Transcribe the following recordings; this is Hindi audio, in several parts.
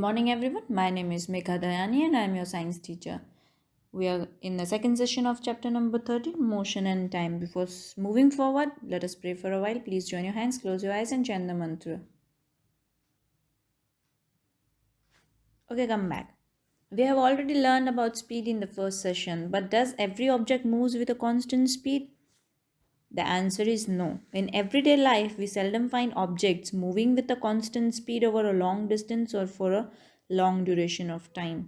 morning, everyone. My name is Megha Dayani and I am your science teacher. We are in the second session of chapter number 13, Motion and Time. Before moving forward, let us pray for a while. Please join your hands, close your eyes, and chant the mantra. Okay, come back. We have already learned about speed in the first session, but does every object moves with a constant speed? The answer is no. In everyday life, we seldom find objects moving with a constant speed over a long distance or for a long duration of time.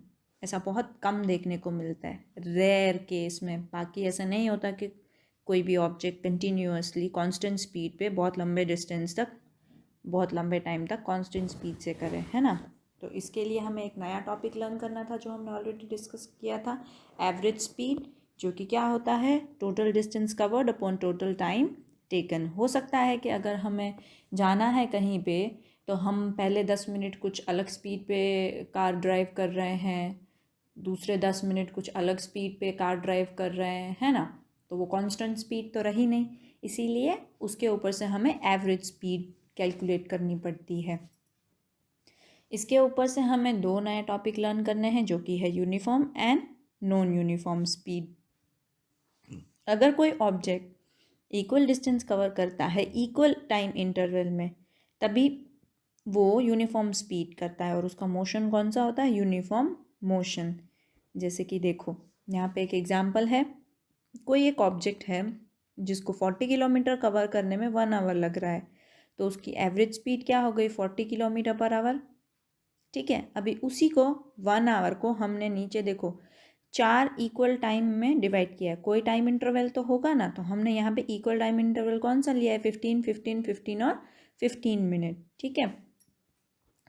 ऐसा बहुत कम देखने को मिलता है, रेयर केस में. बाकी ऐसा नहीं होता कि कोई भी ऑब्जेक्ट कंटिन्यूअसली कांस्टेंट स्पीड पे बहुत लंबे डिस्टेंस तक बहुत लंबे टाइम तक कांस्टेंट स्पीड से करे, है ना. तो इसके लिए हमें एक नया टॉपिक लर्न करना था जो हमने ऑलरेडी डिस्कस किया था, एवरेज स्पीड, जो कि क्या होता है, total distance covered upon total time taken. हो सकता है कि अगर हमें जाना है कहीं पे तो हम पहले 10 मिनट कुछ अलग स्पीड पे कार ड्राइव कर रहे हैं, दूसरे 10 मिनट कुछ अलग स्पीड पे कार ड्राइव कर रहे हैं, है ना. तो वो कांस्टेंट स्पीड तो रही नहीं, इसीलिए उसके ऊपर से हमें एवरेज स्पीड कैलकुलेट करनी पड़ती है. इसके ऊपर से हमें दो नए टॉपिक लर्न करने हैं जो कि है uniform and non uniform speed. अगर कोई ऑब्जेक्ट इक्वल डिस्टेंस कवर करता है इक्वल टाइम इंटरवल में, तभी वो यूनिफॉर्म स्पीड करता है और उसका मोशन कौन सा होता है, यूनिफॉर्म मोशन. जैसे कि देखो यहाँ पे एक एग्जांपल है, कोई एक ऑब्जेक्ट है जिसको 40 किलोमीटर कवर करने में 1 आवर लग रहा है, तो उसकी एवरेज स्पीड क्या हो गई, 40 किलोमीटर पर आवर. ठीक है, अभी उसी को 1 आवर को हमने नीचे देखो 4 इक्वल टाइम में डिवाइड किया है. कोई टाइम इंटरवल तो होगा ना, तो हमने यहाँ पे इक्वल टाइम इंटरवल कौन सा लिया है, 15 15 15 और 15 मिनट. ठीक है,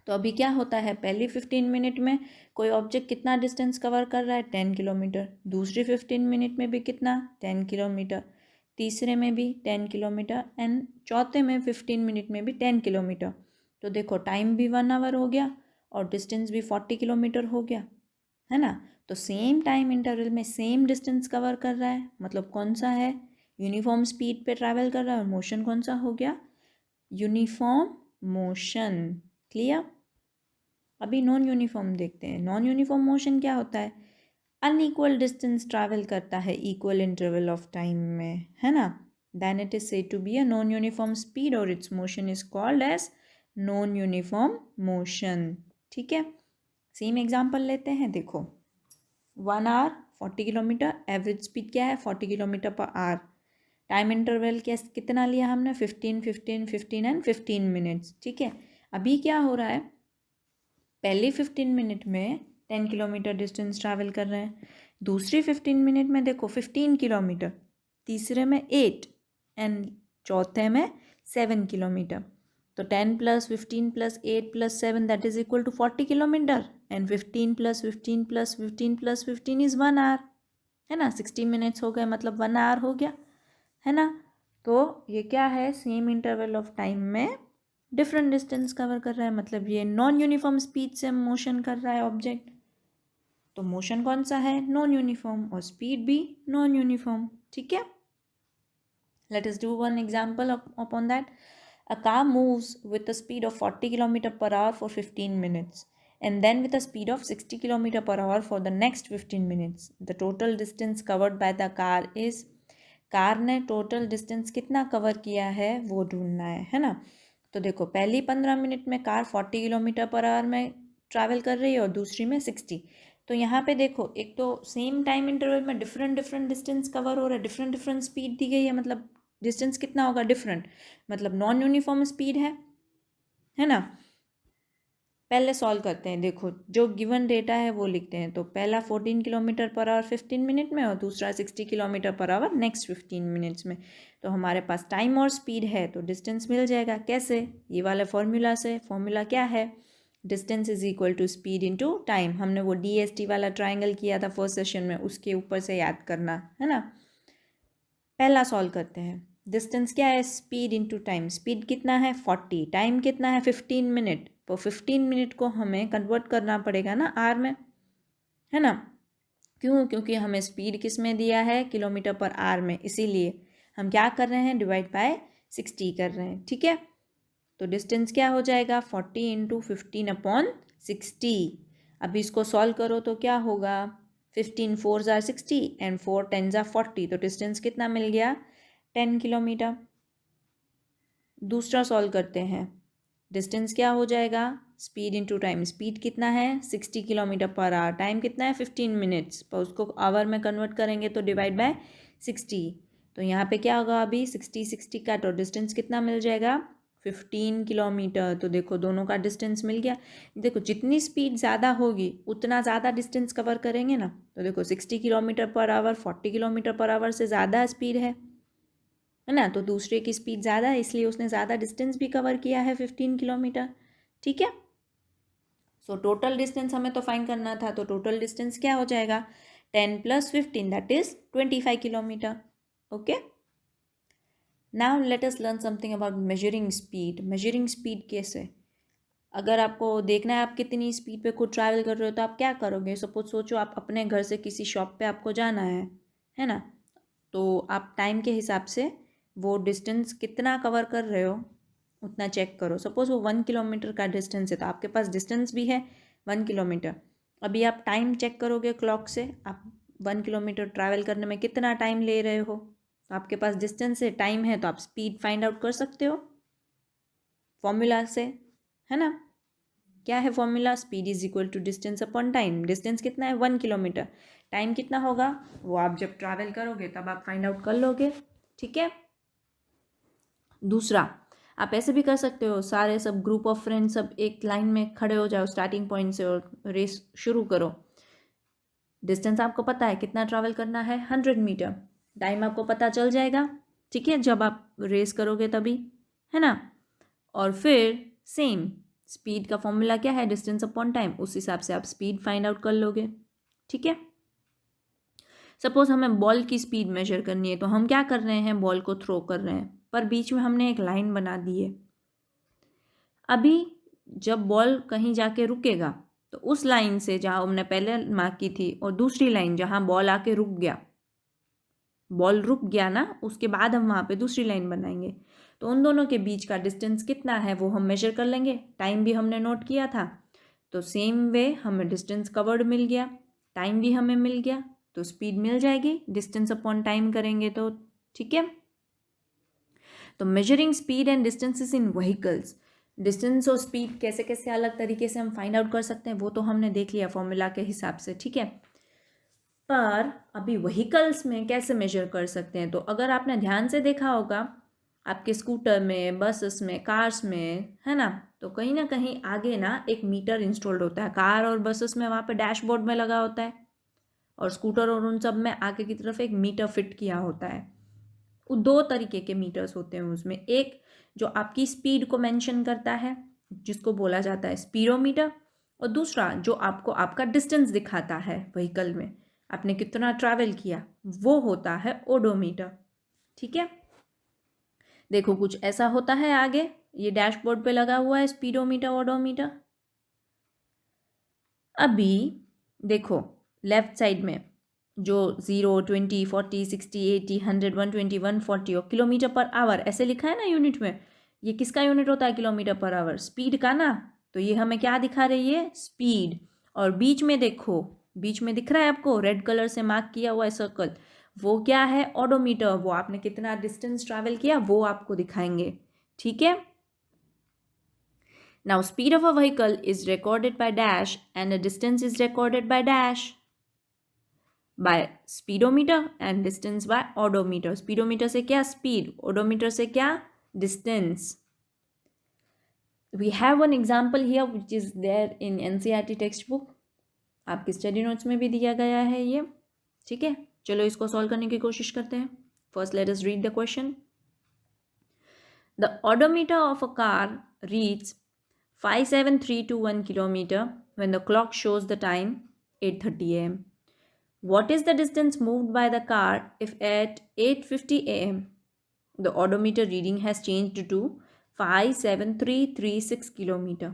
तो अभी क्या होता है, पहली 15 मिनट में कोई ऑब्जेक्ट कितना डिस्टेंस कवर कर रहा है, 10 किलोमीटर. दूसरी 15 मिनट में भी कितना, 10 किलोमीटर. तीसरे में भी 10 किलोमीटर एंड चौथे में 15 मिनट में भी 10 किलोमीटर. तो देखो टाइम भी 1 आवर हो गया और डिस्टेंस भी 40 किलोमीटर हो गया, है ना. तो सेम टाइम इंटरवल में सेम डिस्टेंस कवर कर रहा है, मतलब कौन सा है, यूनिफॉर्म स्पीड पे ट्रैवल कर रहा है. और मोशन कौन सा हो गया, यूनिफॉर्म मोशन. क्लियर. अभी नॉन यूनिफॉर्म देखते हैं. नॉन यूनिफॉर्म मोशन क्या होता है, अनइक्वल डिस्टेंस ट्रैवल करता है इक्वल इंटरवल ऑफ टाइम में, है ना. Then it is said to be a non uniform speed और its motion is called as non uniform motion. ठीक है, सेम एग्जाम्पल लेते हैं. देखो 1 आवर 40 किलोमीटर, एवरेज स्पीड क्या है, 40 kilometre per hour. Time interval क्या कितना लिया हमने, 15 15 15 एंड 15 मिनट्स. ठीक है, अभी क्या हो रहा है, पहली 15 मिनट में 10 किलोमीटर डिस्टेंस ट्रैवल कर रहे हैं, दूसरी 15 मिनट में देखो 15 किलोमीटर, तीसरे में 8 एंड चौथे में 7 किलोमीटर. तो 10 plus 15 plus 8 plus 7 that is equal to 40 kilometre and 15 plus 15 plus 15 plus 15 is 1 hour, है ना. 60 मिनट्स हो गए, मतलब 1 आवर हो गया, है ना. तो ये क्या है, सेम इंटरवल ऑफ टाइम में डिफरेंट डिस्टेंस कवर कर रहा है, मतलब ये नॉन यूनिफॉर्म स्पीड से मोशन कर रहा है ऑब्जेक्ट. तो मोशन कौन सा है, नॉन यूनिफॉर्म, और स्पीड भी नॉन यूनिफॉर्म. ठीक है, let us do one example upon that. A car moves with a speed of 40 km per hour for 15 minutes and then with a speed of 60 km per hour for the next 15 minutes. The total distance covered by the car is, car ने टोटल डिस्टेंस कितना कवर किया है वो ढूंढना है ना. तो देखो पहली 15 मिनट में कार 40 किलोमीटर पर आवर में ट्रैवल कर रही है और दूसरी में 60. तो यहाँ पे देखो एक तो सेम टाइम इंटरवल में डिफरेंट डिफरेंट डिस्टेंस कवर हो रहा है, डिफरेंट डिफरेंट स्पीड दी गई है, मतलब डिस्टेंस कितना होगा, डिफरेंट, मतलब नॉन यूनिफॉर्म स्पीड है ना. पहले सॉल्व करते हैं. देखो जो गिवन डेटा है वो लिखते हैं. तो पहला 14 किलोमीटर पर आवर 15 मिनट में और दूसरा 60 kilometre per hour next 15 minutes में. तो हमारे पास टाइम और स्पीड है तो डिस्टेंस मिल जाएगा. कैसे, ये वाले फॉर्मूला से. फॉर्मूला क्या है, distance is equal to speed into time. हमने वो DST वाला ट्राइंगल किया था फर्स्ट सेशन में, उसके ऊपर से याद करना, है ना. पहला सॉल्व करते हैं. डिस्टेंस क्या है, स्पीड इनटू टाइम. स्पीड कितना है 40, टाइम कितना है 15 मिनट. तो 15 मिनट को हमें कन्वर्ट करना पड़ेगा ना आर में, है ना. क्यों, क्योंकि हमें स्पीड किस में दिया है, किलोमीटर पर आवर में, इसीलिए हम क्या कर रहे हैं, डिवाइड बाय 60 कर रहे हैं. ठीक है, तो डिस्टेंस क्या हो जाएगा, 40 इंटू 15 अपॉन 60। अभी इसको सॉल्व करो तो क्या होगा, 15 4s are 60 and 4 10s are 40, तो डिस्टेंस कितना मिल गया, 10 किलोमीटर। दूसरा सॉल्व करते हैं, डिस्टेंस क्या हो जाएगा, स्पीड इंटू टाइम, स्पीड कितना है 60 किलोमीटर पर आवर, टाइम कितना है 15 मिनट्स, पर उसको आवर में कन्वर्ट करेंगे तो डिवाइड बाय 60। तो यहाँ पे क्या होगा, अभी 60 का तो डिस्टेंस कितना मिल जाएगा 15 किलोमीटर। तो देखो दोनों का डिस्टेंस मिल गया। देखो जितनी स्पीड ज़्यादा होगी उतना ज़्यादा डिस्टेंस कवर करेंगे ना। तो देखो 60 kilometre per hour 40 kilometre per hour से ज़्यादा स्पीड है ना, तो दूसरे की स्पीड ज़्यादा है इसलिए उसने ज़्यादा डिस्टेंस भी कवर किया है 15 किलोमीटर। ठीक है, सो टोटल डिस्टेंस हमें तो फाइंड करना था, तो टोटल डिस्टेंस क्या हो जाएगा 10 + 15 that is 25 kilometre. Okay, now let us learn something about measuring speed. Measuring speed कैसे, अगर आपको देखना है आप कितनी स्पीड पे खुद ट्रैवल कर रहे हो तो आप क्या करोगे, सपोज सोचो आप अपने घर से किसी शॉप पे आपको जाना है ना, तो आप टाइम के हिसाब से वो डिस्टेंस कितना कवर कर रहे हो उतना चेक करो। सपोज वो 1 किलोमीटर का डिस्टेंस है तो आपके पास डिस्टेंस भी है 1 किलोमीटर। अभी आप टाइम चेक करोगे क्लॉक से, आप 1 किलोमीटर ट्रैवल करने में कितना टाइम ले रहे हो, तो आपके पास डिस्टेंस है टाइम है तो आप स्पीड फाइंड आउट कर सकते हो फॉर्मूला से, है ना। क्या है formula, speed is equal to distance upon time. Distance कितना है 1 किलोमीटर, टाइम कितना होगा वो आप जब ट्रैवल करोगे तब आप फाइंड आउट कर लोगे। ठीक है, दूसरा आप ऐसे भी कर सकते हो, सारे सब ग्रुप ऑफ फ्रेंड्स सब एक लाइन में खड़े हो जाओ स्टार्टिंग पॉइंट से और रेस शुरू करो। डिस्टेंस आपको पता है कितना ट्रैवल करना है 100 मीटर, टाइम आपको पता चल जाएगा। ठीक है, जब आप रेस करोगे तभी, है ना। और फिर सेम स्पीड का फॉर्मूला क्या है, डिस्टेंस अपॉन टाइम, उस हिसाब से आप स्पीड फाइंड आउट कर लोगे। ठीक है, सपोज हमें बॉल की स्पीड मेजर करनी है तो हम क्या कर रहे हैं, बॉल को थ्रो कर रहे हैं पर बीच में हमने एक लाइन बना दी है। अभी जब बॉल कहीं जाके रुकेगा तो उस लाइन से जहाँ हमने पहले मार्क की थी और दूसरी लाइन जहाँ बॉल आके रुक गया, बॉल रुक गया ना, उसके बाद हम वहाँ पे दूसरी लाइन बनाएंगे, तो उन दोनों के बीच का डिस्टेंस कितना है वो हम मेजर कर लेंगे। टाइम भी हमने नोट किया था, तो सेम वे हमें डिस्टेंस कवर्ड मिल गया, टाइम भी हमें मिल गया, तो स्पीड मिल जाएगी डिस्टेंस अपॉन टाइम करेंगे तो। ठीक है, तो measuring speed and distances in vehicles, distance और स्पीड कैसे कैसे अलग तरीके से हम फाइंड आउट कर सकते हैं वो तो हमने देख लिया फॉर्मूला के हिसाब से। ठीक है, पर अभी व्हीकल्स में कैसे मेजर कर सकते हैं, तो अगर आपने ध्यान से देखा होगा आपके स्कूटर में, बसेस में, कार्स में, है ना, तो कहीं ना कहीं आगे ना एक मीटर इंस्टॉल्ड होता है। कार और बसेस में वहाँ पे डैशबोर्ड में लगा होता है और स्कूटर और उन सब में आगे की तरफ एक मीटर फिट किया होता है। वो दो तरीके के मीटर्स होते हैं उसमें, एक जो आपकी स्पीड को मेंशन करता है जिसको बोला जाता है स्पीडोमीटर, और दूसरा जो आपको आपका डिस्टेंस दिखाता है व्हीकल में, आपने कितना ट्रैवल किया, वो होता है ओडोमीटर। ठीक है, देखो कुछ ऐसा होता है आगे, ये डैशबोर्ड पे लगा हुआ है स्पीडोमीटर ओडोमीटर। अभी देखो लेफ्ट साइड में जो 0 20 40 60 80 100 120 140 और किलोमीटर पर आवर ऐसे लिखा है ना यूनिट में, ये किसका यूनिट होता है किलोमीटर पर आवर, स्पीड का ना। तो ये हमें क्या दिखा रही है, स्पीड। और बीच में देखो, बीच में दिख रहा है आपको रेड कलर से मार्क किया हुआ है सर्कल, वो क्या है ओडोमीटर, वो आपने कितना डिस्टेंस ट्रैवल किया वो आपको दिखाएंगे। ठीक है, now speed of a vehicle is recorded by dash and the distance is recorded by dash, by speedometer and distance by odometer। speedometer से क्या speed, odometer से क्या distance। we have one example here which is there in NCERT textbook, आपके स्टडी नोट्स में भी दिया गया है ये। ठीक है, चलो इसको सॉल्व करने की कोशिश करते हैं। First let us read the question. The odometer of a car reads 57321 kilometer when the clock shows the time 8:30 am. What is the distance moved by the car if at 8:50 am the odometer reading has changed to 57336 kilometer?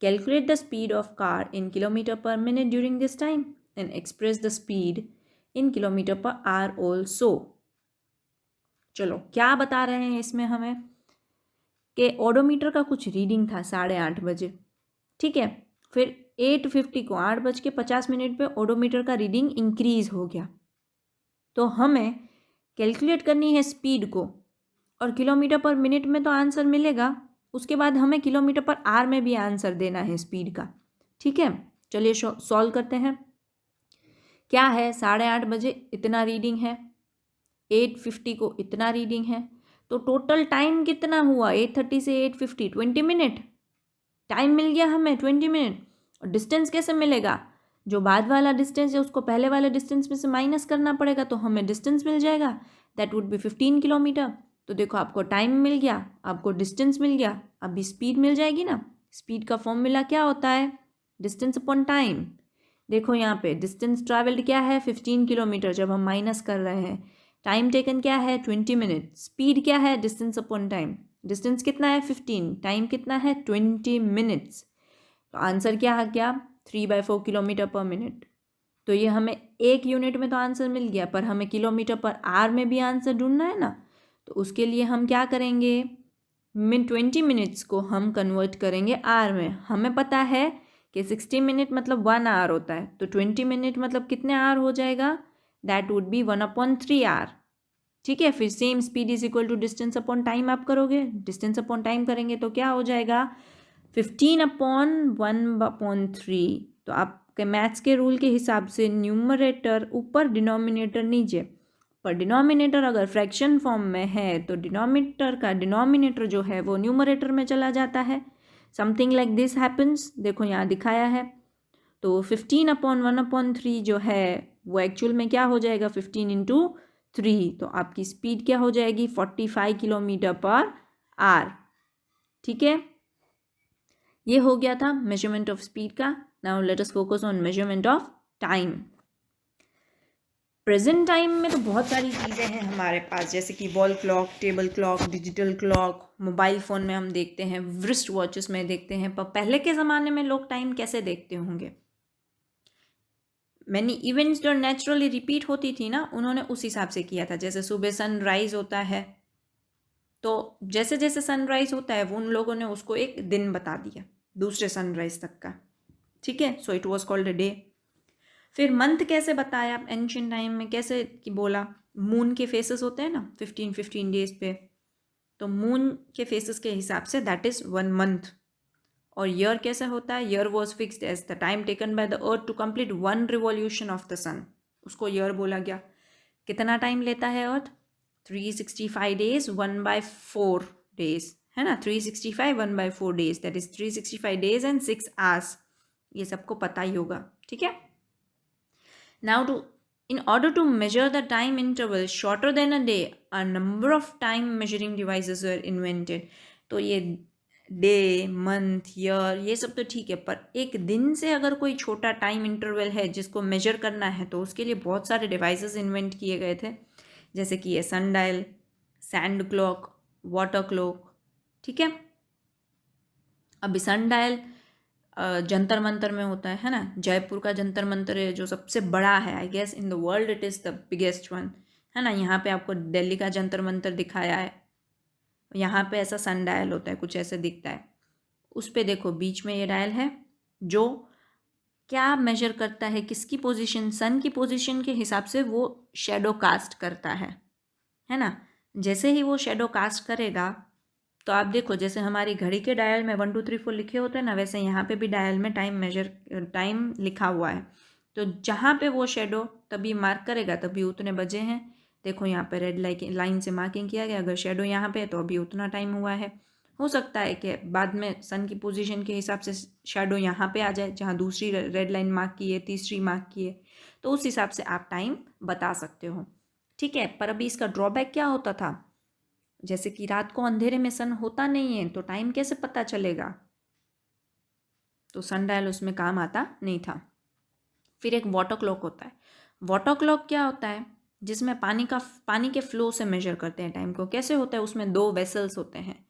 Calculate the speed of car in kilometer per minute during this time and express the speed in kilometer per hour also. चलो क्या बता रहे हैं इसमें हमें कि ओडोमीटर का कुछ रीडिंग था 8:30 बजे। ठीक है, फिर 8:50 को 8:50 पे ओडोमीटर का रीडिंग इंक्रीज हो गया। तो हमें कैलकुलेट करनी है स्पीड को, और किलोमीटर पर मिनट में तो आंसर मिलेगा, उसके बाद हमें किलोमीटर पर आवर में भी आंसर देना है स्पीड का। ठीक है, चलिए सॉल्व करते हैं। क्या है, 8:30 इतना रीडिंग है, 8:50 को इतना रीडिंग है, तो टोटल टाइम कितना हुआ 8:30 से 8:50? 20 मिनट टाइम मिल गया हमें, 20 मिनट। और डिस्टेंस कैसे मिलेगा? जो बाद वाला डिस्टेंस है उसको पहले वाले डिस्टेंस में से माइनस करना पड़ेगा, तो हमें डिस्टेंस मिल जाएगा, दैट वुड बी 15 किलोमीटर। तो देखो, आपको टाइम मिल गया, आपको डिस्टेंस मिल गया, अभी स्पीड मिल जाएगी ना। स्पीड का फॉर्मूला क्या होता है? Distance upon time. देखो यहाँ पे डिस्टेंस ट्रैवल्ड क्या है, 15 किलोमीटर, जब हम माइनस कर रहे हैं। टाइम टेकन क्या है, 20 मिनट। स्पीड क्या है, डिस्टेंस अपॉन टाइम। डिस्टेंस कितना है, 15, टाइम कितना है, 20 मिनट्स। तो आंसर क्या आ गया, 3/4 किलोमीटर पर मिनट। तो ये हमें एक यूनिट में तो आंसर मिल गया, पर हमें किलोमीटर पर आवर में भी आंसर ढूंढना है ना। तो उसके लिए हम क्या करेंगे, 20 मिनट्स को हम कन्वर्ट करेंगे आवर में। हमें पता है कि 60 मिनट मतलब 1 आवर होता है, तो 20 मिनट मतलब कितने आवर हो जाएगा, दैट वुड बी 1/3 आवर। ठीक है, फिर same speed is equal to distance upon time आप करोगे, डिस्टेंस अपॉन टाइम करेंगे तो क्या हो जाएगा, 15/1/3। तो आपके मैथ्स के रूल के हिसाब से न्यूमरेटर ऊपर, डिनोमिनेटर नीचे। पर डिनोमिनेटर अगर फ्रैक्शन फॉर्म में है तो डिनोमिनेटर का डिनोमिनेटर जो है वो न्यूमरेटर में चला जाता है। समथिंग लाइक दिस हैपन्स, देखो यहाँ दिखाया है। तो 15/1/3 जो है वो एक्चुअल में क्या हो जाएगा, 15 × 3। तो आपकी स्पीड क्या हो जाएगी, 45 किलोमीटर पर आवर। ठीक है, ये हो गया था मेजरमेंट ऑफ स्पीड का। Now let us focus on measurement of time. Present time में तो बहुत सारी चीज़ें हैं हमारे पास, जैसे कि wall clock, table clock, digital clock, mobile phone में हम देखते हैं, रिस्ट वॉचेस में देखते हैं। पर पहले के ज़माने में लोग टाइम कैसे देखते होंगे? मैनी इवेंट्स जो नेचुरली रिपीट होती थी ना, उन्होंने उस हिसाब से किया था। जैसे सुबह सनराइज होता है, तो जैसे जैसे सनराइज होता है वो उन लोगों ने उसको एक दिन बता दिया दूसरे सनराइज तक का। ठीक है, so it was called a day. फिर मंथ कैसे बताया एंशियंट टाइम में, कैसे कि बोला, मून के फेसेस होते हैं ना 15 डेज पे, तो मून के फेसेस के हिसाब से दैट इज 1 मंथ। और ईयर कैसे होता है, year was fixed as the time taken by the earth to complete 1 revolution of the sun, उसको ईयर बोला गया। कितना टाइम लेता है अर्थ, 365 डेज 1/4 डेज, है ना। 365 1/4 days, that is 365 days and 6 hours. ये सबको पता ही होगा। ठीक है, now in order to measure the time interval shorter than a day, a number of time measuring devices were invented। तो ये डे, मंथ, ईयर, ये सब तो ठीक है, पर एक दिन से अगर कोई छोटा टाइम इंटरवल है जिसको मेजर करना है, तो उसके लिए बहुत सारे डिवाइसेस इन्वेंट किए गए थे। जैसे कि ये sundial, sand clock, water clock. ठीक है, अभी सन डायल जंतर मंतर में होता है ना। जयपुर का जंतर मंतर है जो सबसे बड़ा है, I guess in the world it is the biggest one, है ना। यहाँ पे आपको दिल्ली का जंतर मंतर दिखाया है, यहाँ पे ऐसा सन डायल होता है, कुछ ऐसे दिखता है। उस पे देखो बीच में ये डायल है जो क्या मेजर करता है, किसकी पोजीशन, सन की पोजीशन के हिसाब से वो शेडो कास्ट करता है ना। जैसे ही वो शेडो कास्ट करेगा, तो आप देखो जैसे हमारी घड़ी के डायल में 1 2 3 4 लिखे होते हैं ना, वैसे यहाँ पे भी डायल में टाइम लिखा हुआ है। तो जहाँ पे वो शेडो तभी मार्क करेगा तभी उतने बजे हैं। देखो यहाँ पे रेड लाइन से मार्किंग किया गया, अगर शेडो यहाँ पे है तो अभी उतना टाइम हुआ है। हो सकता है कि बाद में सन की पोजीशन के हिसाब से शेडो यहाँ पे आ जाए, जहाँ दूसरी रेड लाइन मार्क की है, तीसरी मार्क की है, तो उस हिसाब से आप टाइम बता सकते हो। ठीक है, पर अभी इसका ड्रॉबैक क्या होता था, जैसे कि रात को अंधेरे में सन होता नहीं है, तो टाइम कैसे पता चलेगा, तो सन डायल उसमें काम आता नहीं था। फिर एक वाटर क्लॉक होता है। वाटर क्लॉक क्या होता है, जिसमें पानी के फ्लो से मेजर करते हैं टाइम को। कैसे होता है, उसमें 2 वेसल्स होते हैं,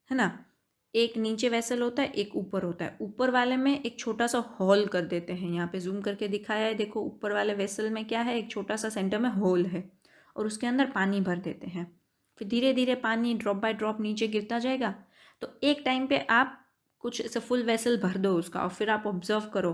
है ना। एक नीचे वेसल होता है, एक ऊपर होता है। ऊपर वाले में एक छोटा सा होल कर देते हैं, यहाँ पे जूम करके दिखाया है, देखो ऊपर वाले वेसल में क्या है, एक छोटा सा सेंटर में होल है, और उसके अंदर पानी भर देते हैं। फिर धीरे धीरे पानी ड्रॉप बाय ड्रॉप नीचे गिरता जाएगा। तो एक टाइम पे आपको कुछ ऐसे फुल वेसल भर दो उसका और फिर आप ऑब्जर्व करो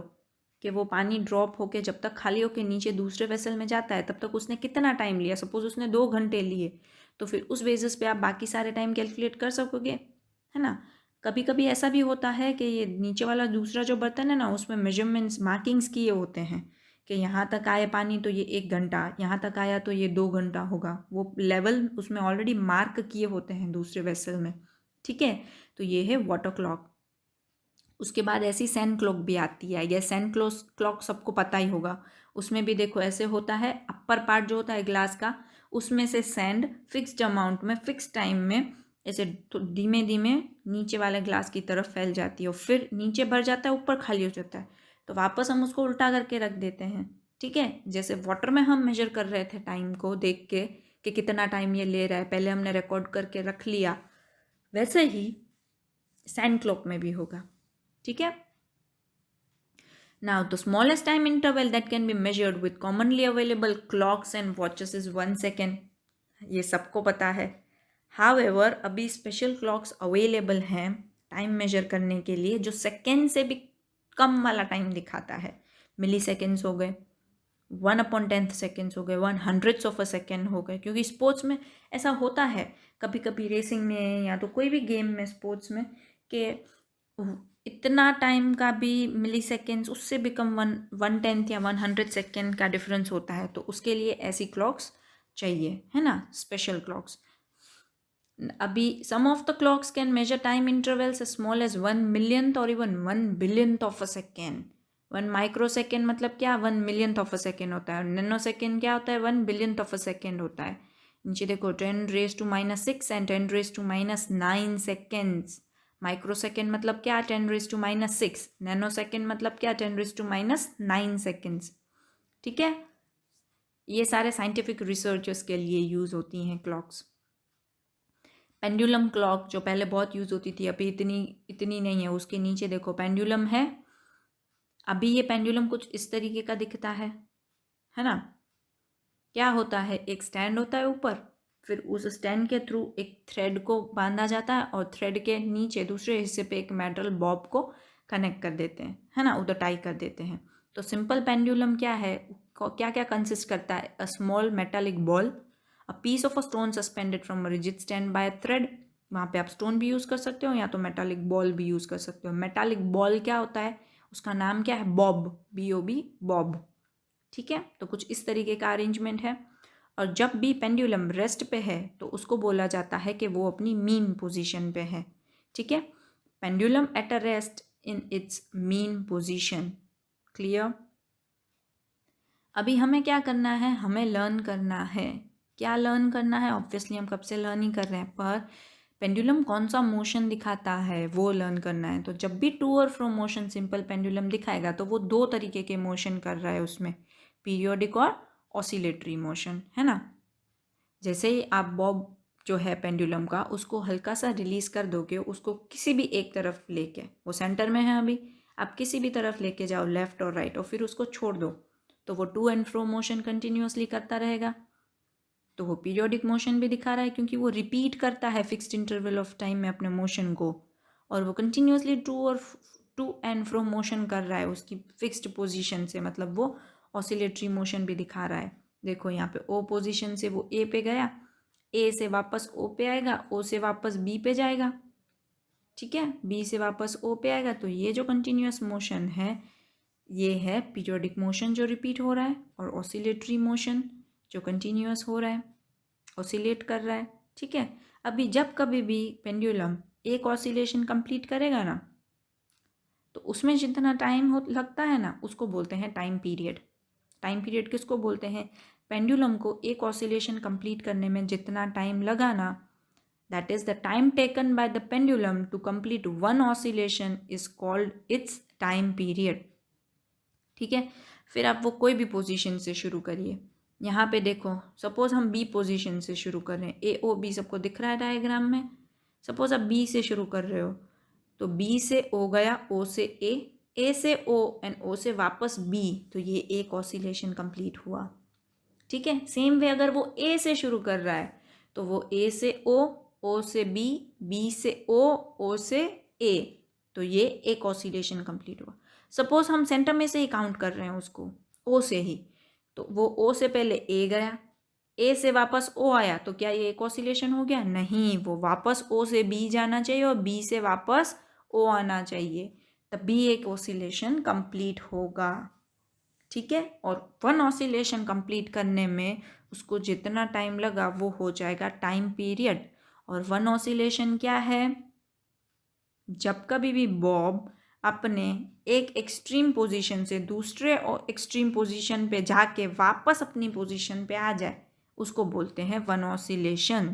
कि वो पानी ड्रॉप होके जब तक खाली होके नीचे दूसरे वेसल में जाता है तब तक उसने कितना टाइम लिया। सपोज उसने 2 घंटे लिए तो फिर उस बेसिस पे आप बाकी सारे टाइम कैलकुलेट कर सकोगे, है ना। कभी कभी ऐसा भी होता है कि ये नीचे वाला दूसरा जो बर्तन है ना उसमें मेजरमेंट्स मार्किंग्स किए होते हैं कि यहाँ तक आए पानी तो ये 1 घंटा, यहाँ तक आया तो ये 2 घंटा होगा। वो लेवल उसमें ऑलरेडी मार्क किए होते हैं दूसरे वेसल में, ठीक है। तो ये है वाटर क्लॉक। उसके बाद ऐसी सैंड क्लॉक भी आती है, ये सैंड क्लॉक सबको पता ही होगा। उसमें भी देखो ऐसे होता है, अपर पार्ट जो होता है ग्लास का उसमें से सैंड फिक्स्ड अमाउंट में फिक्स टाइम में ऐसे धीमे धीमे नीचे वाले ग्लास की तरफ फैल जाती है और फिर नीचे भर जाता है, ऊपर खाली हो जाता है। तो वापस हम उसको उल्टा करके रख देते हैं, ठीक है। जैसे वाटर में हम मेजर कर रहे थे टाइम को देख के कि कितना टाइम ये ले रहा है, पहले हमने रिकॉर्ड करके रख लिया, वैसे ही सैंड क्लॉक में भी होगा, ठीक है। Now, the smallest time interval that can be measured with commonly available clocks and watches is 1 second. ये सबको पता है। However, अभी स्पेशल क्लॉक्स अवेलेबल हैं टाइम मेजर करने के लिए जो सेकेंड से भी कम वाला टाइम दिखाता है। मिली सेकेंड्स हो गए, 1/10 सेकेंड्स हो गए, 1/100 ऑफ अ सेकेंड हो गए। क्योंकि स्पोर्ट्स में ऐसा होता है कभी कभी, रेसिंग में या तो कोई भी गेम में स्पोर्ट्स में, कि इतना टाइम का भी मिली सेकेंड्स उससे भी कम 1/10 या 100 सेकेंड का डिफरेंस होता है। तो उसके लिए ऐसी क्लॉक्स चाहिए, है ना, स्पेशल क्लॉक्स। अभी some of the clocks can measure time intervals small as 1 millionth और even 1 billionth of a second. 1 microsecond मतलब क्या, 1 millionth ऑफ अ सेकेंड होता है। नैनो सेकेंड क्या होता है, 1 billionth ऑफ अ सेकेंड होता है। नीचे देखो 10⁻⁻⁶ एंड 10⁻⁹ सेकेंड्स। माइक्रो सेकेंड मतलब क्या, 10⁻⁻⁶। नैनो सेकेंड मतलब क्या, 10⁻⁹ सेकेंड्स, ठीक है। ये सारे साइंटिफिक रिसर्चेस के लिए यूज़ होती हैं क्लॉक्स। पेंडुलम क्लॉक जो पहले बहुत यूज़ होती थी, अभी इतनी नहीं है। उसके नीचे देखो पेंडुलम है। अभी ये पेंडुलम कुछ इस तरीके का दिखता है ना। क्या होता है, एक स्टैंड होता है ऊपर, फिर उस स्टैंड के थ्रू एक थ्रेड को बांधा जाता है और थ्रेड के नीचे दूसरे हिस्से पे एक मेटल बॉब को कनेक्ट कर देते हैं, है ना, उधर टाई कर देते हैं। तो सिंपल पेंडुलम क्या है, क्या क्या कंसिस्ट करता है, a small metallic ball, a piece of a stone suspended from a rigid stand by a thread. वहाँ पे आप स्टोन भी यूज़ कर सकते हो या तो मेटालिक बॉल भी यूज़ कर सकते हो। मेटालिक बॉल क्या होता है, उसका नाम क्या है, बॉब, BOB, बॉब, ठीक है। तो कुछ इस तरीके का अरेंजमेंट है। और जब भी पेंडुलम रेस्ट पे है तो उसको बोला जाता है कि वो अपनी मीन पोजीशन पे है, ठीक है। Pendulum at a rest in its mean position, clear. अभी हमें क्या करना है, हमें लर्न करना है। क्या लर्न करना है, ऑब्वियसली हम कब से लर्न ही कर रहे हैं, पर पेंडुलम कौन सा मोशन दिखाता है वो लर्न करना है। तो जब भी टू और फ्रो मोशन सिंपल पेंडुलम दिखाएगा तो वो 2 तरीके के मोशन कर रहा है उसमें, पीरियोडिक और ऑसिलेटरी मोशन, है ना। जैसे ही आप बॉब जो है पेंडुलम का उसको हल्का सा रिलीज कर दोगे, उसको किसी भी एक तरफ लेके, वो सेंटर में है अभी, आप किसी भी तरफ लेके जाओ, लेफ्ट और राइट, और फिर उसको छोड़ दो, तो वो to and fro motion continuously करता रहेगा। तो वो पीरियोडिक मोशन भी दिखा रहा है क्योंकि वो रिपीट करता है फिक्स्ड इंटरवल ऑफ टाइम में अपने मोशन को, और वो continuously to and fro motion कर रहा है उसकी फिक्स्ड पोजीशन से, मतलब वो ऑसिलेटरी मोशन भी दिखा रहा है। देखो यहाँ पे ओ पोजीशन से वो ए पे गया, ए से वापस ओ पे आएगा, ओ से वापस बी पे जाएगा, ठीक है, बी से वापस ओ पे आएगा। तो ये जो कंटिन्यूअस मोशन है ये है पीरियोडिक मोशन जो रिपीट हो रहा है, और ऑसिलेटरी मोशन जो कंटिन्यूअस हो रहा है, ऑसिलेट कर रहा है, ठीक है। अभी जब कभी भी पेंडुलम एक ऑसिलेशन कंप्लीट करेगा ना तो उसमें जितना टाइम हो लगता है ना उसको बोलते हैं टाइम पीरियड। टाइम पीरियड किसको बोलते हैं, पेंडुलम को एक ऑसिलेशन कंप्लीट करने में जितना टाइम लगा ना, that is the time taken by the pendulum to complete one oscillation is called its time period, ठीक है। फिर आप वो कोई भी पोजीशन से शुरू करिए। यहाँ पे देखो सपोज हम बी पोजीशन से शुरू कर रहे हैं, AOB सबको दिख रहा है डायग्राम में। सपोज आप बी से शुरू कर रहे हो तो बी से ओ गया, ओ से ए से ओ एंड ओ से वापस बी, तो ये एक ऑसिलेशन कंप्लीट हुआ, ठीक है। सेम वे अगर वो ए से शुरू कर रहा है तो वो ए से ओ से बी, बी से ओ से ए, तो ये एक ऑसिलेशन कंप्लीट हुआ। सपोज हम सेंटर में से ही काउंट कर रहे हैं उसको, ओ से ही, तो वो ओ से पहले ए गया, ए से वापस ओ आया, तो क्या ये एक ऑसिलेशन हो गया? नहीं, वो वापस ओ से बी जाना चाहिए और बी से वापस ओ आना चाहिए, तभी एक ऑसिलेशन कंप्लीट होगा। ठीक है, और वन ऑसिलेशन कंप्लीट करने में उसको जितना टाइम लगा वो हो जाएगा टाइम पीरियड। और वन ऑसिलेशन क्या है? जब कभी भी बॉब अपने एक एक्सट्रीम पोजीशन से दूसरे एक्सट्रीम पोजीशन पे जाके वापस अपनी पोजीशन पे आ जाए, उसको बोलते हैं one oscillation.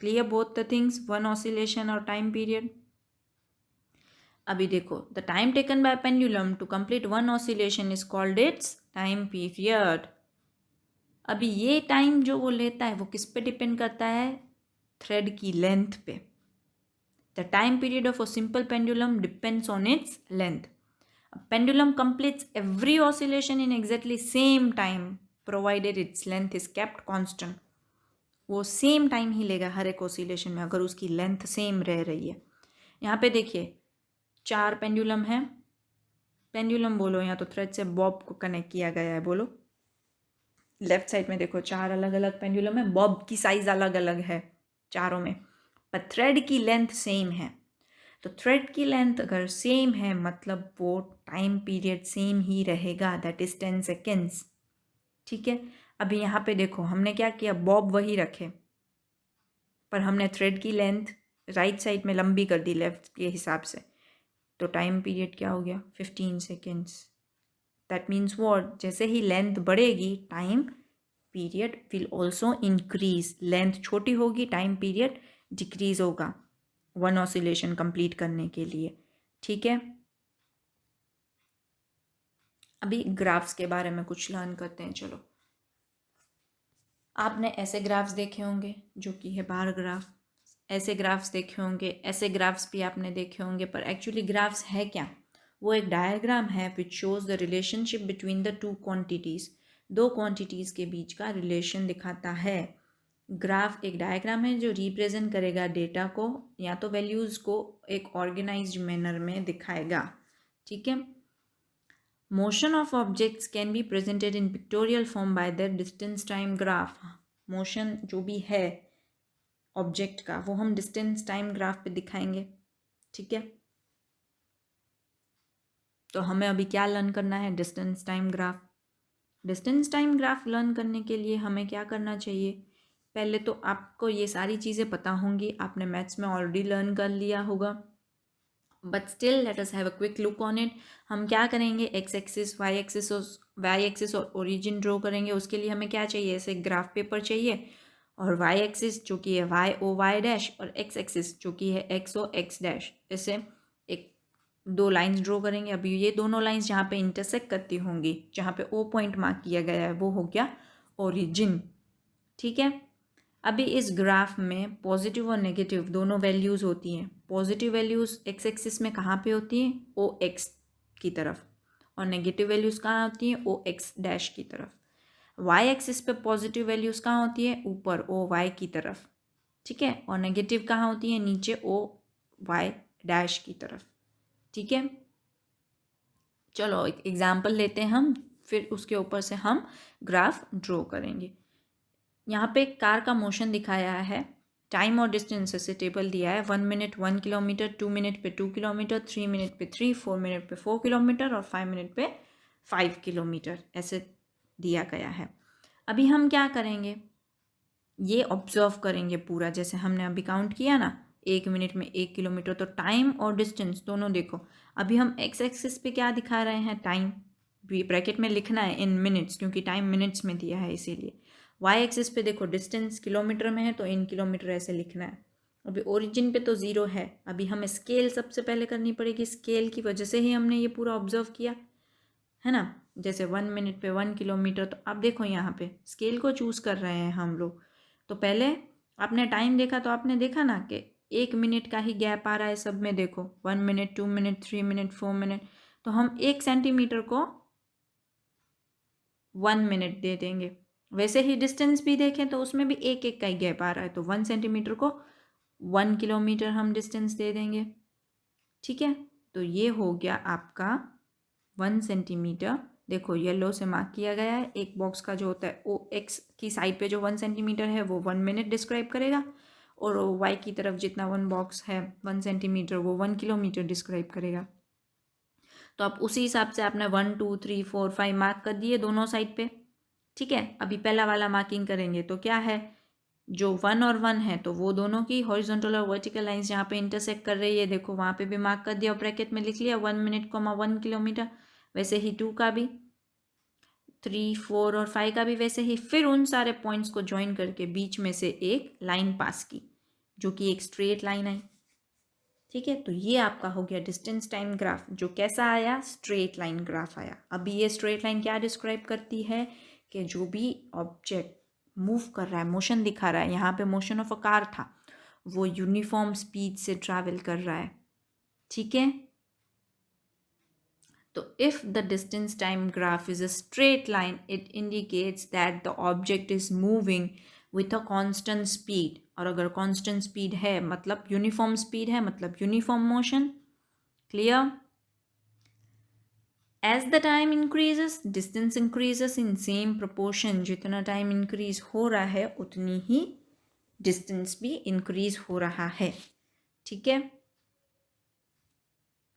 Clear both the things, one oscillation और टाइम पीरियड। अभी देखो, the time taken by pendulum to complete one oscillation is called its time period. अभी ये टाइम जो वो लेता है वो किस पे डिपेंड करता है? थ्रेड की लेंथ पे। The time period of a simple pendulum depends on its length. A pendulum completes every oscillation in exactly same time provided its length is kept constant. वो सेम टाइम ही लेगा हर एक ऑसिलेशन में अगर उसकी लेंथ सेम रह रही है। यहाँ पे देखिए 4 पेंडुलम है, पेंडुलम बोलो या तो थ्रेड से बॉब को कनेक्ट किया गया है, बोलो। लेफ्ट साइड में देखो 4 अलग अलग पेंडुलम है, बॉब की साइज अलग अलग है चारों में, पर थ्रेड की लेंथ सेम है। तो थ्रेड की लेंथ अगर सेम है मतलब वो टाइम पीरियड सेम ही रहेगा, दैट इज 10 सेकेंड्स। ठीक है, अभी यहाँ पे देखो हमने क्या किया, बॉब वही रखे पर हमने थ्रेड की लेंथ राइट साइड में लंबी कर दी लेफ्ट के हिसाब से, तो टाइम पीरियड क्या हो गया? 15 सेकेंड्स। That means what? जैसे ही लेंथ बढ़ेगी time period will also increase. Length छोटी होगी, टाइम पीरियड डिक्रीज होगा वन ऑसिलेशन कंप्लीट करने के लिए। ठीक है, अभी ग्राफ्स के बारे में कुछ लर्न करते हैं। चलो, आपने ऐसे ग्राफ्स देखे होंगे जो कि है बार ग्राफ, ऐसे ग्राफ्स देखे होंगे, ऐसे ग्राफ्स भी आपने देखे होंगे, पर एक्चुअली ग्राफ्स है क्या? वो एक डायग्राम है which shows the relationship between the two quantities. दो क्वांटिटीज़ के बीच का रिलेशन दिखाता है। ग्राफ एक डायग्राम है जो रिप्रेजेंट करेगा डेटा को या तो वैल्यूज़ को एक ऑर्गेनाइज्ड मैनर में दिखाएगा। ठीक है, motion of objects can be presented in pictorial form by the distance time graph. Motion जो भी है ऑब्जेक्ट का वो हम डिस्टेंस टाइम ग्राफ पे दिखाएंगे। ठीक है, तो हमें अभी क्या लर्न करना है? Distance time graph. Distance time graph learn करने के लिए हमें क्या करना चाहिए? पहले तो आपको ये सारी चीज़ें पता होंगी, आपने मैथ्स में ऑलरेडी लर्न कर लिया होगा, but still let us have a quick look on it. हम क्या करेंगे? एक्स एक्सिस वाई एक्सिस और ओरिजिन ड्रॉ करेंगे। उसके लिए हमें क्या चाहिए? ऐसे ग्राफ पेपर चाहिए, और वाई एक्सिस जो कि है वाई ओ वाई डैश, और एक्स एक्सिस जो कि है एक्स ओ एक्स डैश। ऐसे एक 2 लाइंस ड्रॉ करेंगे। अभी ये दोनों लाइंस जहाँ पे इंटरसेक्ट करती होंगी, जहाँ पे ओ पॉइंट मार्क किया गया है, वो हो गया ओरिजिन। ठीक है, अभी इस ग्राफ में पॉजिटिव और नेगेटिव दोनों वैल्यूज़ होती हैं। पॉजिटिव वैल्यूज़ एक्स एक्सिस में कहाँ पे होती हैं? ओ एक्स की तरफ, और नेगेटिव वैल्यूज़ कहाँ होती हैं? ओ एक्स डैश की तरफ। वाई एक्सिस पे पॉजिटिव वैल्यूज़ कहाँ होती है? ऊपर ओ वाई की तरफ। ठीक है, और नेगेटिव कहाँ होती है? नीचे ओ वाई डैश की तरफ। ठीक है, चलो एक एग्जाम्पल लेते हैं हम, फिर उसके ऊपर से हम ग्राफ ड्रॉ करेंगे। यहाँ पे कार का मोशन दिखाया है, टाइम और डिस्टेंस ऐसे टेबल दिया है, 1 मिनट 1 किलोमीटर, 2 मिनट पे 2 किलोमीटर, 3 मिनट पे 3, 4 मिनट पे 4 किलोमीटर और 5 मिनट पे 5 किलोमीटर ऐसे दिया गया है। अभी हम क्या करेंगे? ये ऑब्जर्व करेंगे पूरा, जैसे हमने अभी काउंट किया ना, 1 मिनट में 1 किलोमीटर, तो टाइम और डिस्टेंस दोनों देखो। अभी हम एक्स एक्सिस पे क्या दिखा रहे हैं? टाइम, ब्रैकेट में लिखना है इन मिनट्स क्योंकि टाइम मिनट्स में दिया है इसीलिए। वाई एक्सिस पे देखो डिस्टेंस किलोमीटर में है तो इन किलोमीटर ऐसे लिखना है। अभी ओरिजिन पे तो 0 है, अभी हमें स्केल सबसे पहले करनी पड़ेगी। स्केल की वजह से ही हमने ये पूरा ऑब्जर्व किया है ना, जैसे 1 मिनट पे 1 किलोमीटर, तो अब देखो यहाँ पे स्केल को चूज़ कर रहे हैं हम लोग। तो पहले आपने टाइम देखा तो आपने देखा ना कि 1 मिनट का ही गैप आ रहा है सब में, देखो 1 मिनट 2 मिनट 3 मिनट 4 मिनट, तो हम 1 सेंटीमीटर को 1 मिनट दे देंगे। वैसे ही डिस्टेंस भी देखें तो उसमें भी 1 1 का ही गैप आ रहा है, तो 1 सेंटीमीटर को 1 किलोमीटर हम डिस्टेंस दे देंगे। ठीक है, तो ये हो गया आपका 1 सेंटीमीटर। देखो येलो से मार्क किया गया है। एक बॉक्स का जो होता है ओ एक्स की साइड पे जो 1 सेंटीमीटर है वो 1 मिनट डिस्क्राइब करेगा, और वाई की तरफ जितना 1 बॉक्स है 1 सेंटीमीटर वो 1 किलोमीटर डिस्क्राइब करेगा। तो आप उसी हिसाब से आपने 1 2 3 4 5 मार्क कर दिए दोनों साइड पे। ठीक है, अभी पहला वाला मार्किंग करेंगे तो क्या है, जो 1 और 1 है तो वो दोनों की हॉरिजॉन्टल और वर्टिकल लाइंस जहाँ पे इंटरसेक्ट कर रही है, देखो वहाँ पे भी मार्क कर दिया और ब्रैकेट में लिख लिया 1 मिनट 1 किलोमीटर। वैसे ही 2 का भी, 3 4 और 5 का भी वैसे ही। फिर उन सारे पॉइंट्स को ज्वाइन करके बीच में से एक लाइन पास की जो कि एक स्ट्रेट लाइन आई। ठीक है, तो ये आपका हो गया डिस्टेंस टाइम ग्राफ, जो कैसा आया, स्ट्रेट लाइन ग्राफ आया। अभी ये स्ट्रेट लाइन क्या डिस्क्राइब करती है कि जो भी ऑब्जेक्ट मूव कर रहा है, मोशन दिखा रहा है, यहाँ पे मोशन ऑफ अ कार था, वो यूनिफॉर्म स्पीड से ट्रैवल कर रहा है। ठीक है, तो if the distance time graph is a straight line, it indicates that the object is moving with a constant speed. और अगर कांस्टेंट स्पीड है मतलब यूनिफॉर्म स्पीड है, मतलब uniform motion. Clear? As the time increases, distance increases in same proportion. जितना टाइम इंक्रीज हो रहा है उतनी ही डिस्टेंस भी इंक्रीज हो रहा है। ठीक है,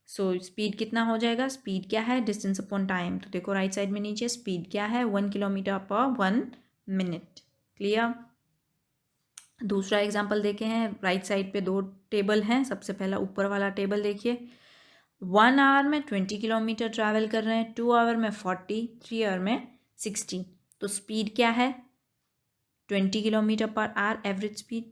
सो स्पीड कितना हो जाएगा, स्पीड क्या है, डिस्टेंस अपॉन टाइम। तो देखो राइट साइड में नीचे स्पीड क्या है, 1 किलोमीटर पर 1 मिनट। क्लियर? दूसरा एग्जाम्पल देखे हैं, राइट साइड पे दो टेबल हैं। सबसे पहला ऊपर वाला टेबल देखिए, 1 आवर में 20 किलोमीटर ट्रैवल कर रहे हैं, 2 आवर में 40, 3 आवर में 60। तो स्पीड क्या है, 20 kilometre per hour average speed.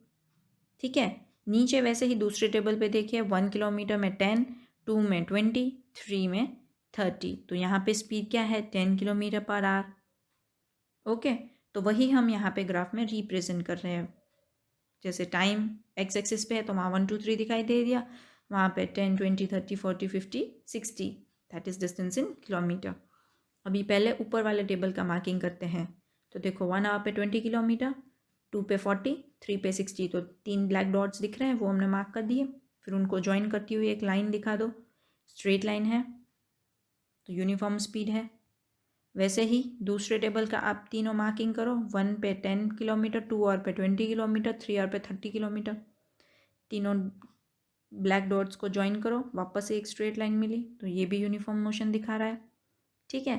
ठीक है, नीचे वैसे ही दूसरे टेबल पे देखिए, 1 किलोमीटर में 10, 2 में 20, 3 में 30। तो यहाँ पे स्पीड क्या है, 10 किलोमीटर पर आवर। ओके, तो वही हम यहाँ पे ग्राफ में रिप्रेजेंट कर रहे हैं। जैसे टाइम एक्स एक्सिस पे है तो वहाँ 1 2 3 दिखाई दे दिया, वहाँ पे 10 20 30 40 50 60, that is distance in kilometre. अभी पहले ऊपर वाले टेबल का मार्किंग करते हैं। तो देखो 1 आवर पे 20 किलोमीटर, 2 पे 40, 3 पे 60। तो 3 ब्लैक डॉट्स दिख रहे हैं, वो हमने मार्क कर दिए। फिर उनको ज्वाइन करती हुई एक लाइन दिखा दो, स्ट्रेट लाइन है तो यूनिफॉर्म स्पीड है। वैसे ही दूसरे टेबल का आप तीनों मार्किंग करो, 1 पे 10 किलोमीटर, 2 आवर पे 20 किलोमीटर, 3 आवर पे 30 किलोमीटर। तीनों ब्लैक डॉट्स को ज्वाइन करो, वापस से एक स्ट्रेट लाइन मिली, तो ये भी यूनिफॉर्म मोशन दिखा रहा है। ठीक है,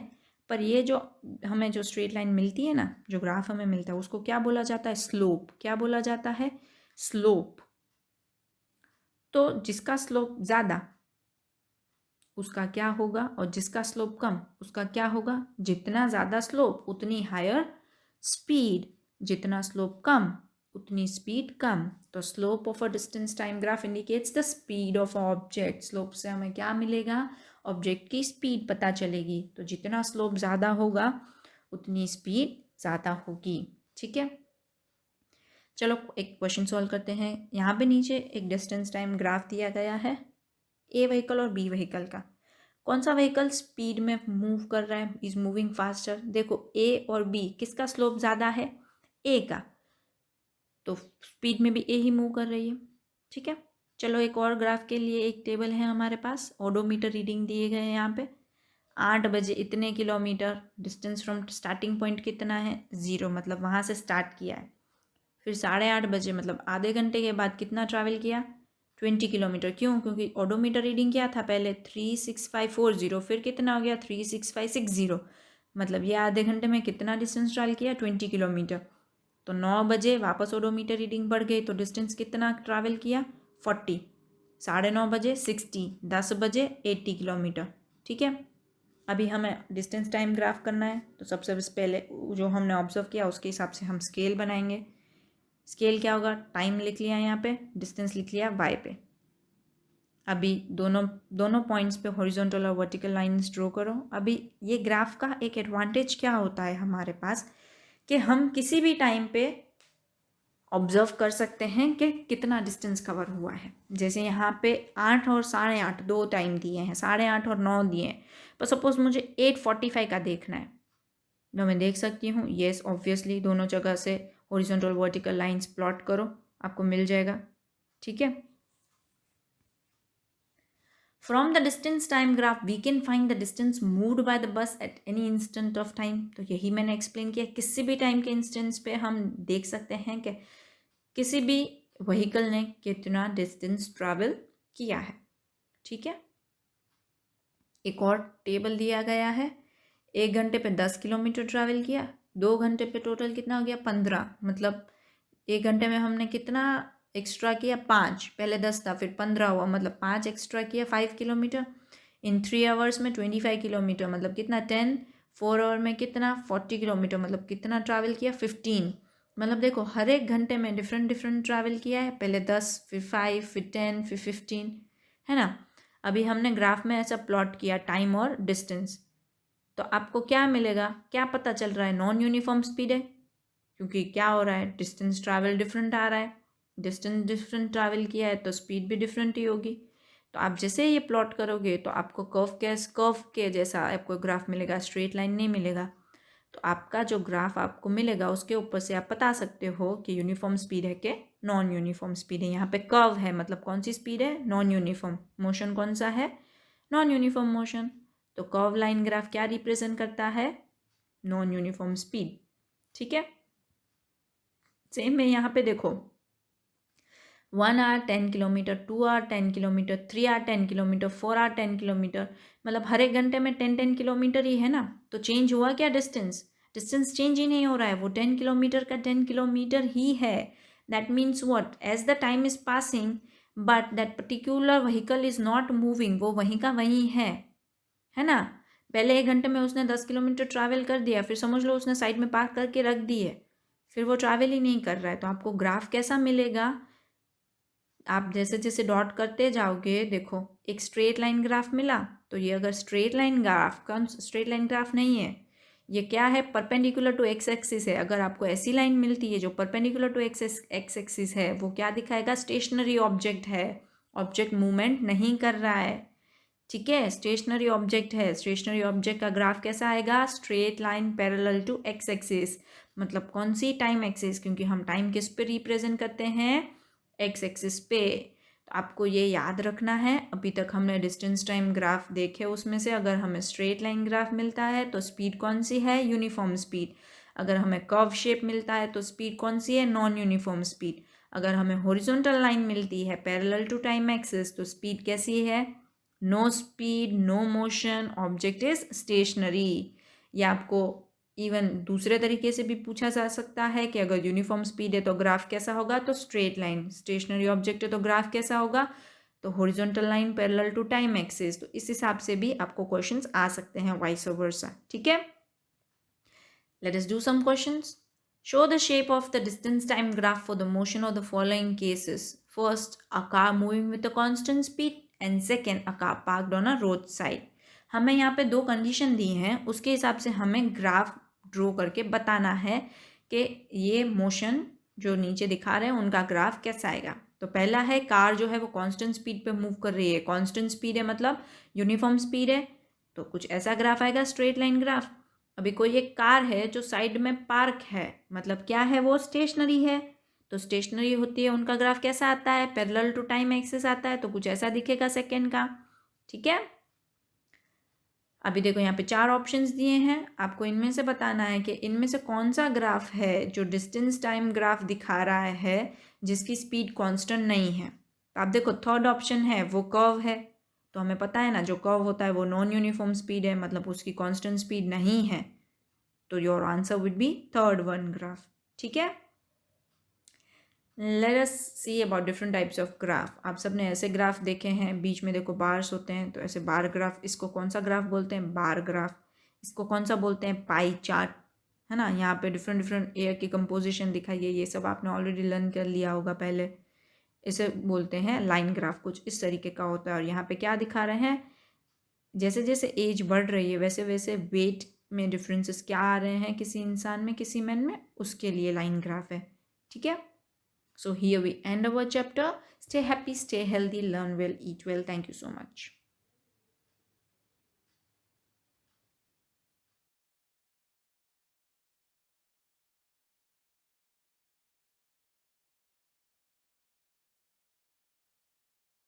पर ये जो हमें जो स्ट्रेट लाइन मिलती है ना, जो ग्राफ हमें मिलता है, उसको क्या बोला जाता है, स्लोप। क्या बोला जाता है, स्लोप। तो जिसका स्लोप ज़्यादा उसका क्या होगा, और जिसका स्लोप कम उसका क्या होगा। जितना ज़्यादा स्लोप उतनी हायर स्पीड, जितना स्लोप कम उतनी स्पीड कम। तो slope of a distance time graph indicates the speed of object. Slope से हमें क्या मिलेगा, ऑब्जेक्ट की स्पीड पता चलेगी। तो जितना स्लोप ज़्यादा होगा उतनी स्पीड ज़्यादा होगी। ठीक है, चलो एक क्वेश्चन सॉल्व करते हैं। यहाँ पे नीचे एक डिस्टेंस टाइम ग्राफ दिया गया है, ए व्हीकल और बी व्हीकल का। कौन सा व्हीकल स्पीड में मूव कर रहा है, इज मूविंग फास्टर। देखो ए और बी, किसका स्लोप ज़्यादा है, ए का, तो स्पीड में भी ए ही मूव कर रही है। ठीक है, चलो एक और ग्राफ के लिए एक टेबल है हमारे पास, ओडोमीटर रीडिंग दिए गए हैं यहाँ पे। 8 बजे इतने kilometre, distance from starting point कितना है, 0, मतलब वहाँ से स्टार्ट किया है। फिर 8:30 बजे मतलब आधे घंटे के बाद कितना ट्रैवल किया, 20 किलोमीटर। क्यों, क्योंकि ओडोमीटर रीडिंग क्या था पहले, 36540, फिर कितना हो गया 36560, मतलब ये आधे घंटे में कितना डिस्टेंस ट्रैवल किया, 20 किलोमीटर। तो 9 बजे वापस ओडोमीटर रीडिंग बढ़ गई, तो डिस्टेंस कितना ट्रैवल किया, 40। 9:30 बजे 60, 10 बजे 80 किलोमीटर। ठीक है, अभी हमें डिस्टेंस टाइम ग्राफ करना है, तो सबसे पहले जो हमने ऑब्जर्व किया उसके हिसाब से हम स्केल बनाएंगे। स्केल क्या होगा, टाइम लिख लिया यहाँ पे, डिस्टेंस लिख लिया वाई पे। अभी दोनों पॉइंट्स पे हॉरिजॉन्टल और वर्टिकल लाइंस ड्रॉ करो। अभी ये ग्राफ का एक एडवांटेज क्या होता है हमारे पास, कि हम किसी भी टाइम पे ऑब्जर्व कर सकते हैं कि कितना डिस्टेंस कवर हुआ है। जैसे यहाँ पे 8 और 8:30 दो टाइम दिए हैं, 8:30 और 9 दिए हैं, पर सपोज मुझे 8:45 का देखना है, तो मैं देख सकती हूँ, येस ऑब्वियसली दोनों जगह से हॉरिजॉन्टल वर्टिकल लाइंस प्लॉट करो, आपको मिल जाएगा। ठीक है, From the distance time graph, we can find the distance moved by the bus at any instant of time. तो यही मैंने एक्सप्लेन किया, किसी भी टाइम के इंस्टेंस पे हम देख सकते हैं कि किसी भी व्हीकल ने कितना डिस्टेंस ट्रैवल किया है. ठीक है. एक और टेबल दिया गया है. 1 घंटे पे 10 किलोमीटर ट्रैवल किया, 2 घंटे पे टोटल कितना हो गया 15. मतलब 1 घंटे में हमने कितना एक्स्ट्रा किया 5. पहले 10 था फिर 15 हुआ, मतलब 5 एक्स्ट्रा किया 5 किलोमीटर. इन 3 आवर्स में 25 किलोमीटर, मतलब कितना 10. 4 आवर में कितना 40 किलोमीटर, मतलब कितना ट्रैवल किया 15. मतलब देखो हर एक घंटे में डिफरेंट डिफरेंट ट्रैवल किया है. पहले 10 फिर 5 फिर 10 फिर 15, है ना. अभी हमने ग्राफ में ऐसा प्लॉट किया टाइम और डिस्टेंस, तो आपको क्या मिलेगा, क्या पता चल रहा है, नॉन यूनिफॉर्म स्पीड है. क्योंकि क्या हो रहा है, डिस्टेंस ट्रैवल डिफरेंट आ रहा है. डिस्टेंस डिफरेंट ट्रैवल किया है तो स्पीड भी डिफरेंट ही होगी. तो आप जैसे ये प्लॉट करोगे तो आपको कर्व के जैसा आपको ग्राफ मिलेगा, स्ट्रेट लाइन नहीं मिलेगा. तो आपका जो ग्राफ आपको मिलेगा उसके ऊपर से आप बता सकते हो कि यूनिफॉर्म स्पीड है कि नॉन यूनिफॉर्म स्पीड है. यहाँ पे कर्व है मतलब कौन सी स्पीड है, नॉन यूनिफॉर्म. मोशन कौन सा है, नॉन यूनिफॉर्म मोशन. तो कर्व लाइन ग्राफ क्या रिप्रेजेंट करता है, नॉन यूनिफॉर्म स्पीड. ठीक है. सेम में यहाँ पे देखो 1 hour 10 kilometre, 2 hour 10 kilometre, 3 hour 10 kilometre, 4 hour 10 kilometre, मतलब हर एक घंटे में 10 किलोमीटर ही है ना. तो चेंज हुआ क्या, डिस्टेंस. डिस्टेंस चेंज ही नहीं हो रहा है, वो 10 किलोमीटर का 10 किलोमीटर ही है. That means what, as the time is passing but that particular vehicle is not moving, वो वहीं का वहीं है ना. पहले 1 घंटे में उसने 10 किलोमीटर ट्रैवल कर दिया, फिर समझ लो उसने साइड में पार्क करके रख दी है, फिर वो ट्रैवल ही नहीं कर रहा है. तो आपको ग्राफ कैसा मिलेगा, आप जैसे जैसे डॉट करते जाओगे, देखो एक स्ट्रेट लाइन ग्राफ मिला. तो ये अगर स्ट्रेट लाइन ग्राफ का स्ट्रेट लाइन ग्राफ नहीं है, ये क्या है, परपेंडिकुलर टू एक्स एक्सिस है. अगर आपको ऐसी लाइन मिलती है जो परपेंडिकुलर टू एक्स एक्सिस है, वो क्या दिखाएगा, स्टेशनरी ऑब्जेक्ट है, ऑब्जेक्ट मूवमेंट नहीं कर रहा है. ठीक है, स्टेशनरी ऑब्जेक्ट है. स्टेशनरी ऑब्जेक्ट का ग्राफ कैसा आएगा, straight line parallel to X axis. मतलब कौन सी, टाइम एक्सिस, क्योंकि हम टाइम किस पे रिप्रेजेंट करते हैं, एक्स एक्सिस पे. तो आपको ये याद रखना है. अभी तक हमने डिस्टेंस टाइम ग्राफ देखे, उसमें से अगर हमें स्ट्रेट लाइन ग्राफ मिलता है तो स्पीड कौन सी है, यूनिफॉर्म स्पीड. अगर हमें कर्व शेप मिलता है तो स्पीड कौन सी है, नॉन यूनिफॉर्म स्पीड. अगर हमें हॉरिजॉन्टल लाइन मिलती है पैरेलल टू टाइम एक्सिस तो स्पीड कैसी है, no speed, no motion, object is stationary. या आपको इवन दूसरे तरीके से भी पूछा जा सकता है कि अगर यूनिफॉर्म स्पीड है तो ग्राफ कैसा होगा, तो स्ट्रेट लाइन. स्टेशनरी ऑब्जेक्ट है तो ग्राफ कैसा होगा, तो horizontal line parallel to time axis. तो इस हिसाब से भी आपको क्वेश्चंस आ सकते हैं, वाइस वर्सा. ठीक है. Let us do some questions. Show the shape of the distance time graph for the motion of the following cases. First, a car moving with a constant speed, and second, a car parked on a roadside. हमें यहाँ पे 2 कंडीशन दी हैं, उसके हिसाब से हमें ग्राफ ड्रॉ करके बताना है कि ये मोशन जो नीचे दिखा रहे हैं उनका ग्राफ कैसा आएगा. तो पहला है, कार जो है वो कांस्टेंट स्पीड पे मूव कर रही है. कांस्टेंट स्पीड है मतलब यूनिफॉर्म स्पीड है, तो कुछ ऐसा ग्राफ आएगा, स्ट्रेट लाइन ग्राफ. अभी कोई एक कार है जो साइड में पार्क है, मतलब क्या है, वो स्टेशनरी है. तो स्टेशनरी होती है, उनका ग्राफ कैसा आता है, पैरेलल टू टाइम एक्सिस आता है, तो कुछ ऐसा दिखेगा सेकेंड का. ठीक है. अभी देखो यहाँ पे 4 ऑप्शंस दिए हैं, आपको इनमें से बताना है कि इनमें से कौन सा ग्राफ है जो डिस्टेंस टाइम ग्राफ दिखा रहा है जिसकी स्पीड कांस्टेंट नहीं है. तो आप देखो थर्ड ऑप्शन है वो कर्व है, तो हमें पता है ना जो कर्व होता है वो नॉन यूनिफॉर्म स्पीड है, मतलब उसकी कांस्टेंट स्पीड नहीं है. तो your answer would be third one graph. ठीक है. Let us see about different types of graph. आप सब ने ऐसे ग्राफ देखे हैं, बीच में देखो बार्स होते हैं, तो ऐसे बार ग्राफ, इसको कौन सा ग्राफ बोलते हैं, बार ग्राफ. इसको कौन सा बोलते हैं, पाई चार्ट, है ना. यहाँ पे डिफरेंट डिफरेंट एयर की कंपोजिशन दिखाई है, ये सब आपने ऑलरेडी लर्न कर लिया होगा पहले. इसे बोलते हैं लाइन ग्राफ, कुछ इस तरीके का होता है. और यहाँ पे क्या दिखा रहे हैं, जैसे जैसे एज बढ़ रही है वैसे वैसे वेट में डिफरेंसेस क्या आ रहे हैं किसी इंसान में, किसी मैन में, उसके लिए लाइन ग्राफ है. ठीक है. So here we end our chapter. Stay happy, stay healthy, learn well, eat well. Thank you so much.